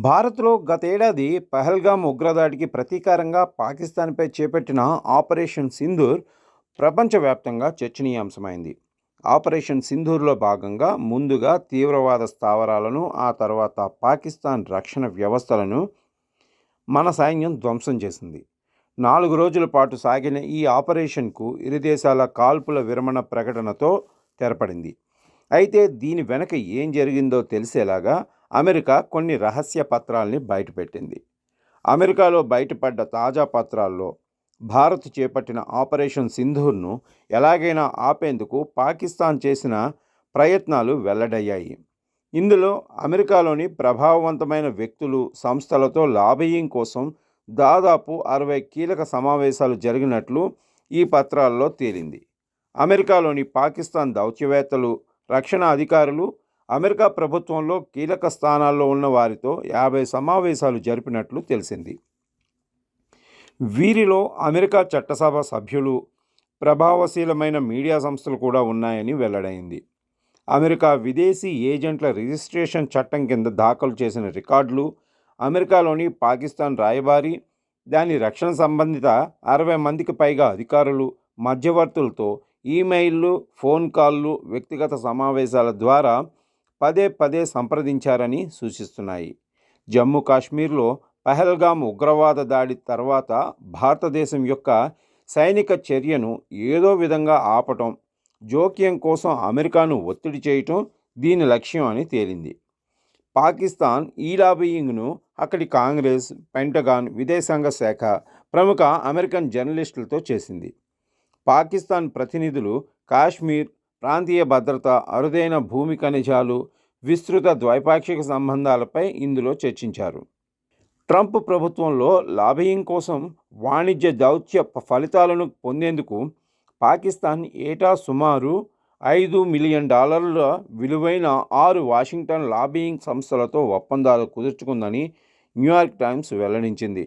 భారత్లో గతేడాది పహల్గామ్ ఉగ్రదాడికి ప్రతీకారంగా పాకిస్తాన్పై చేపట్టిన ఆపరేషన్ సింధూర్ ప్రపంచవ్యాప్తంగా చర్చనీయాంశమైంది. ఆపరేషన్ సింధూర్లో భాగంగా ముందుగా తీవ్రవాద స్థావరాలను, ఆ తర్వాత పాకిస్తాన్ రక్షణ వ్యవస్థలను మన సైన్యం ధ్వంసం చేసింది. 4 రోజుల పాటు సాగిన ఈ ఆపరేషన్కు ఇరు దేశాల కాల్పుల విరమణ ప్రకటనతో తెరపడింది. అయితే దీని వెనక ఏం జరిగిందో తెలిసేలాగా అమెరికా కొన్ని రహస్య పత్రాల్ని బయటపెట్టింది. అమెరికాలో బయటపడ్డ తాజా పత్రాల్లో భారత్ చేపట్టిన ఆపరేషన్ సింధూర్ను ఎలాగైనా ఆపేందుకు పాకిస్తాన్ చేసిన ప్రయత్నాలు వెల్లడయ్యాయి. ఇందులో అమెరికాలోని ప్రభావవంతమైన వ్యక్తులు, సంస్థలతో లాబియింగ్ కోసం దాదాపు 60 కీలక సమావేశాలు జరిగినట్లు ఈ పత్రాల్లో తేలింది. అమెరికాలోని పాకిస్తాన్ దౌత్యవేత్తలు, రక్షణ అధికారులు, అమెరికా ప్రభుత్వంలో కీలక స్థానాల్లో ఉన్న వారితో 50 సమావేశాలు జరిపినట్లు తెలిసింది. వీరిలో అమెరికా చట్టసభ సభ్యులు, ప్రభావశీలమైన మీడియా సంస్థలు కూడా ఉన్నాయని వెల్లడైంది. అమెరికా విదేశీ ఏజెంట్ల రిజిస్ట్రేషన్ చట్టం కింద దాఖలు చేసిన రికార్డులు, అమెరికాలోని పాకిస్తాన్ రాయబారి, దాని రక్షణ సంబంధిత 60 మందికి పైగా అధికారులు, మధ్యవర్తులతో ఈమెయిల్లు, ఫోన్ కాల్లు, వ్యక్తిగత సమావేశాల ద్వారా పదే పదే సంప్రదించారని సూచిస్తున్నాయి. జమ్మూ కాశ్మీర్లో పహల్గామ్ ఉగ్రవాద దాడి తర్వాత భారతదేశం యొక్క సైనిక చర్యను ఏదో విధంగా ఆపటం, జోక్యం కోసం అమెరికాను ఒత్తిడి చేయటం దీని లక్ష్యం అని తేలింది. పాకిస్తాన్ ఈ లాబియింగ్ను అక్కడి కాంగ్రెస్, పెంటగాన్, విదేశాంగ శాఖ, ప్రముఖ అమెరికన్ జర్నలిస్టులతో చేసింది. పాకిస్తాన్ ప్రతినిధులు కాశ్మీర్, ప్రాంతీయ భద్రత, అరుదైన భూమి ఖనిజాలు, విస్తృత ద్వైపాక్షిక సంబంధాలపై ఇందులో చర్చించారు. ట్రంప్ ప్రభుత్వంలో లాబియింగ్ కోసం వాణిజ్య దౌత్య ఫలితాలను పొందేందుకు పాకిస్తాన్ ఏటా సుమారు $5 మిలియన్ విలువైన 6 వాషింగ్టన్ లాబియింగ్ సంస్థలతో ఒప్పందాలు కుదుర్చుకుందని న్యూయార్క్ టైమ్స్ వెల్లడించింది.